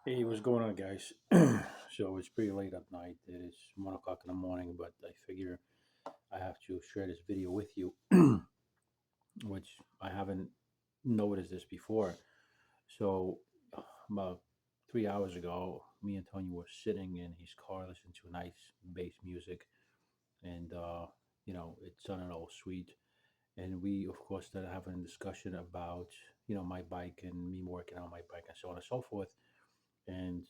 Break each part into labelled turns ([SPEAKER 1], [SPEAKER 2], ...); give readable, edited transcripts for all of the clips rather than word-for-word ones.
[SPEAKER 1] Hey, what's going on, guys? So it's pretty late at night. It is 1 o'clock in the morning, but I figure I have to share this video with you, which I haven't noticed this before. So about 3 hours ago, me and Tony were sitting in his car listening to nice bass music, and it sounded all sweet. And we, of course, started having a discussion about my bike and me working on my bike and so on and so forth. And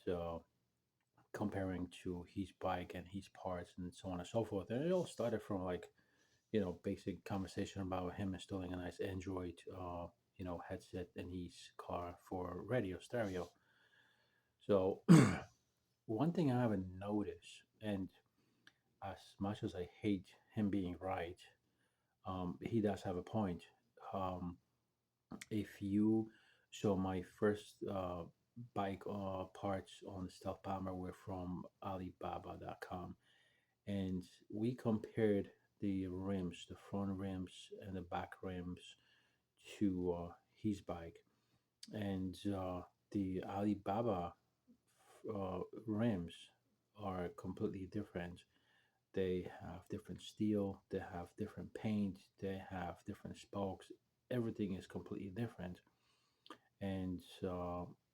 [SPEAKER 1] comparing to his bike and his parts and so on and so forth. And it all started from like, basic conversation about him installing a nice Android, headset in his car for radio stereo. So one thing I haven't noticed, and as much as I hate him being right, he does have a point. Um, if you, so my first bike parts on the Stealth Bomber were from Alibaba.com, and we compared the rims, the front rims and the back rims to his bike, and the Alibaba rims are completely different. They have different steel, they have different paint, they have different spokes. Everything is completely different. And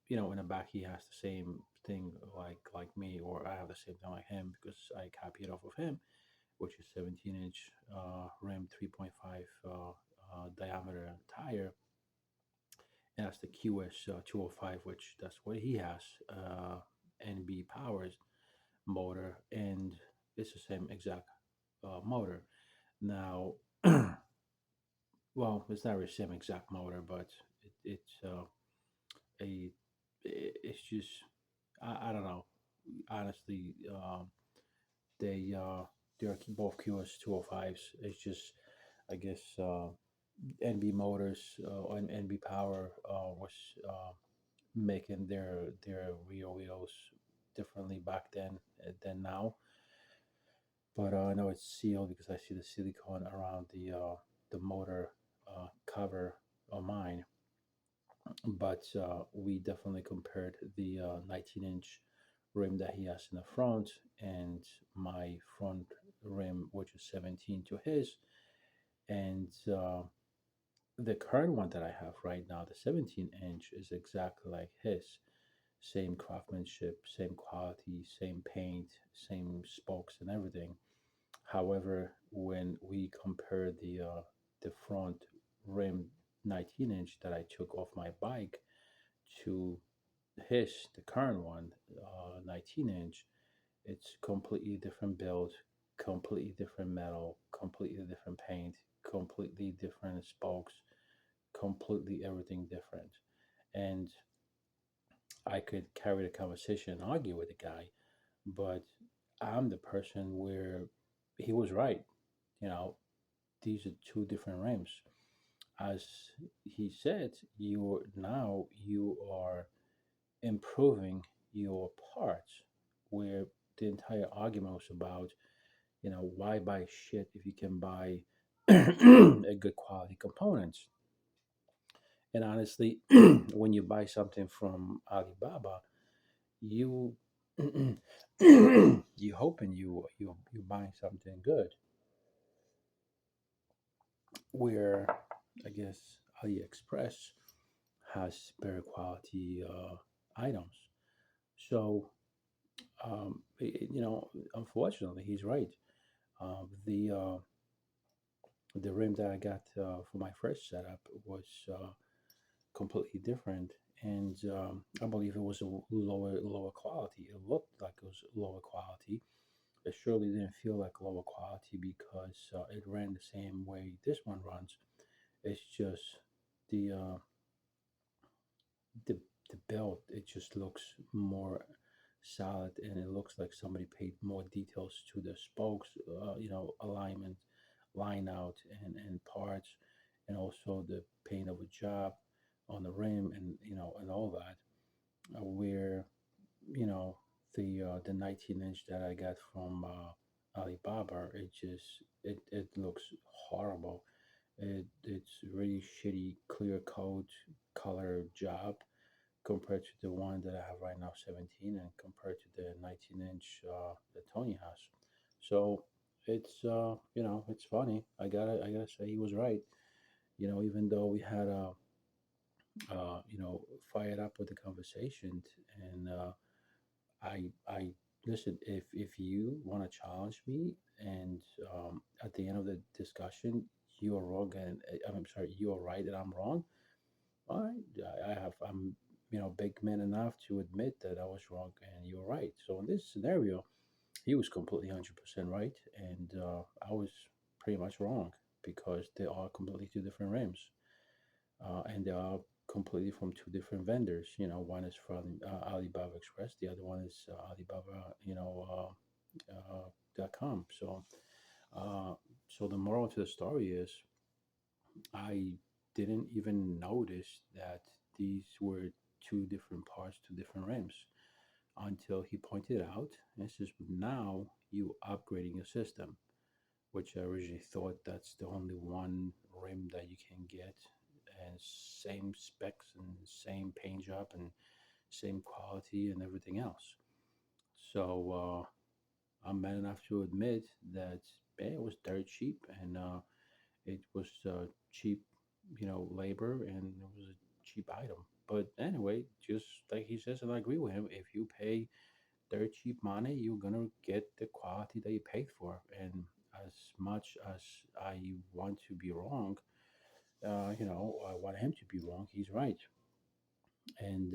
[SPEAKER 1] in the back he has the same thing like me, or I have the same thing like him because I copied off of him, which is 17-inch rim, 3.5 diameter tire, and that's the QS 205, which that's what he has, NB powers motor, and it's the same exact motor. Now, well, it's not the same exact motor, but it's a it's just I don't know. Honestly, they they're both QS 205s. It's just I guess NB Motors and NB Power was making their rear wheels differently back then than now. But I know it's sealed because I see the silicone around the motor cover on mine. But we definitely compared the 19-inch rim that he has in the front and my front rim, which is 17, to his. And the current one that I have right now, the 17-inch, is exactly like his. Same craftsmanship, same quality, same paint, same spokes and everything. However, when we compare the front rim 19-inch that I took off my bike to his, the current one, 19-inch, it's completely different build, completely different metal, completely different paint, completely different spokes, completely everything different. And I could carry the conversation and argue with the guy, but I'm the person where he was right. You know, these are two different rims. As he said, you are improving your parts, where the entire argument was about, why buy shit if you can buy a good quality components. And honestly, when you buy something from Alibaba, you you hoping you buying something good. Where I guess AliExpress has better quality items. So unfortunately, he's right. The rim that I got for my first setup was completely different, and I believe it was a lower quality. It looked like it was lower quality. It surely didn't feel like lower quality because it ran the same way this one runs. It's just the uh, the the build. It just looks more solid, and it looks like somebody paid more details to the spokes, alignment, line out, and parts, and also the paint of a job on the rim, and all that. Where you know the 19-inch that I got from Alibaba, it looks horrible. It's really shitty clear coat color job compared to the one that I have right now, 17, and compared to the 19-inch that Tony has. So it's it's funny. I gotta say he was right. Even though we had fired up with the conversation, and I listen. If you want to challenge me, and at the end of the discussion you are wrong, and I'm sorry, you are right and I'm wrong. All right, I'm big man enough to admit that I was wrong and you're right. So in this scenario, he was completely 100% right, and I was pretty much wrong because they are completely two different rims, and they are completely from two different vendors. One is from Alibaba Express, the other one is Alibaba, .com. Uh, so the moral to the story is, I didn't even notice that these were two different parts, two different rims, until he pointed out. And says, now you upgrading your system, which I originally thought that's the only one rim that you can get, and same specs and same paint job and same quality and everything else. So I'm man enough to admit that it was dirt cheap, and it was cheap, labor, and it was a cheap item. But anyway, just like he says, and I agree with him, if you pay dirt cheap money, you're gonna get the quality that you paid for. And as much as I want to be wrong, I want him to be wrong. He's right. And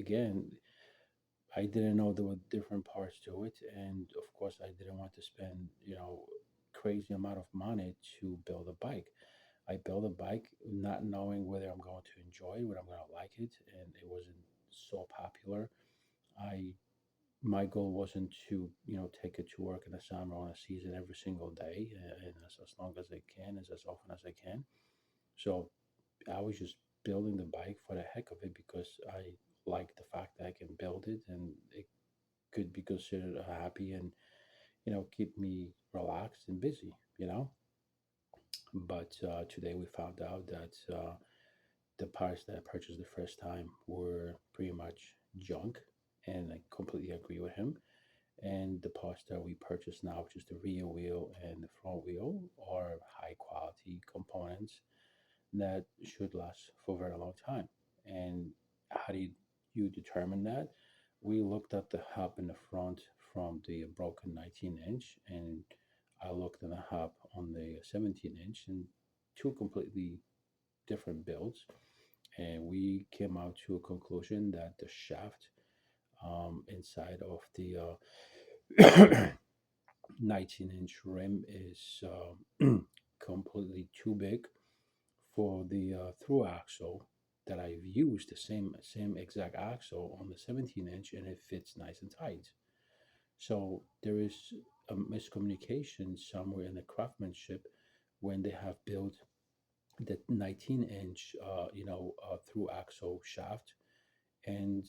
[SPEAKER 1] again, I didn't know there were different parts to it, and of course, I didn't want to spend crazy amount of money to build a bike. I built a bike not knowing whether I'm going to enjoy it, whether I'm going to like it, and it wasn't so popular. I My goal wasn't to take it to work in the summer on a season every single day, and as long as I can, as often as I can. So I was just building the bike for the heck of it because I like the fact that I can build it, and it could be considered a happy, and keep me relaxed and busy. But today we found out that the parts that I purchased the first time were pretty much junk, and I completely agree with him. And the parts that we purchase now, which is the rear wheel and the front wheel, are high quality components that should last for a very long time. And how do you determine that? We looked at the hub in the front from the broken 19-inch, and I looked at the hub on the 17-inch, and two completely different builds. And we came out to a conclusion that the shaft inside of the 19-inch rim is completely too big for the through axle that I've used, the same exact axle on the 17-inch, and it fits nice and tight. So there is a miscommunication somewhere in the craftsmanship when they have built the 19-inch through axle shaft, and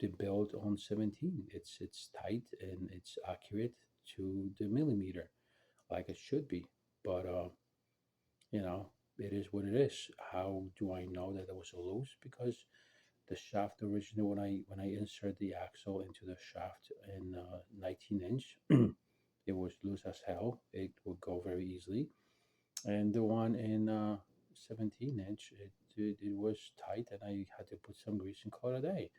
[SPEAKER 1] they build on 17. It's tight and it's accurate to the millimeter, like it should be. But you know, it is what it is. How do I know that it was a loose? Because the shaft originally, when I insert the axle into the shaft in 19-inch, it was loose as hell. It would go very easily, and the one in 17-inch, it was tight, and I had to put some grease and call it a day.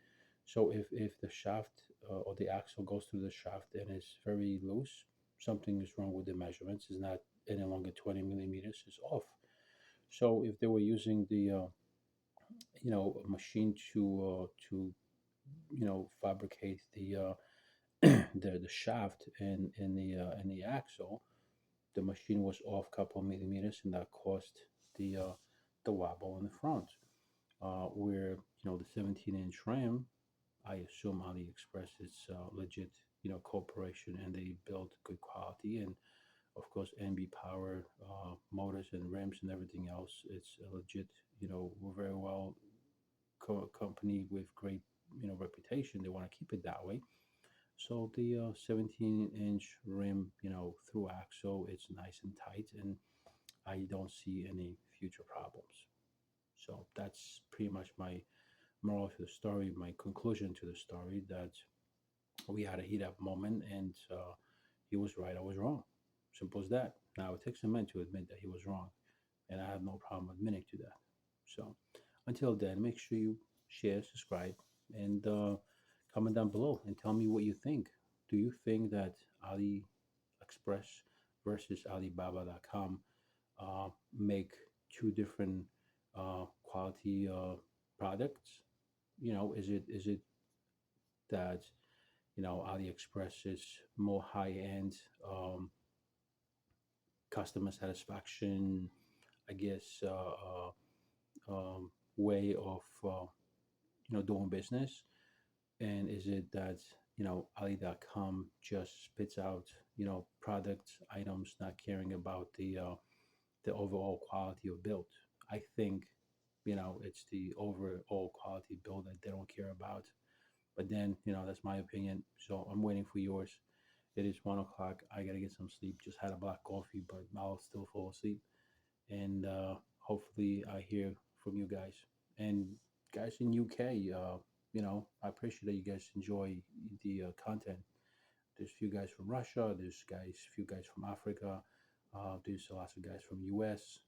[SPEAKER 1] So if the shaft or the axle goes through the shaft and it's very loose, something is wrong with the measurements. It's not any longer 20 millimeters. It's off. So if they were using the machine to fabricate the the shaft and the axle, the machine was off a couple of millimeters, and that caused the wobble in the front. Where the 17-inch ram, I assume AliExpress is legit, corporation, and they build good quality, and of course NB Power motors and rims and everything else. It's a legit, very well company with great reputation. They want to keep it that way. So the 17-inch rim, through axle, it's nice and tight, and I don't see any future problems. So that's pretty much my moral to the story, my conclusion to the story, that we had a heat up moment, and he was right, I was wrong. Simple as that. Now it takes a man to admit that he was wrong, and I have no problem admitting to that. So until then, make sure you share, subscribe, and comment down below and tell me what you think. Do you think that AliExpress versus Alibaba.com make two different quality products? Is it that AliExpress is more high end customer satisfaction, I guess, way of doing business, and is it that Ali.com just spits out products, items, not caring about the overall quality of build? I think it's the overall quality build that they don't care about. But then that's my opinion. So I'm waiting for yours. It is 1 o'clock. I gotta get some sleep. Just had a black coffee, but I'll still fall asleep. And hopefully, I hear from you guys. And guys in UK, I appreciate that you guys enjoy the content. There's a few guys from Russia. There's few guys from Africa. There's lots of guys from US.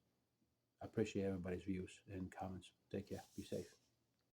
[SPEAKER 1] I appreciate everybody's views and comments. Take care. Be safe.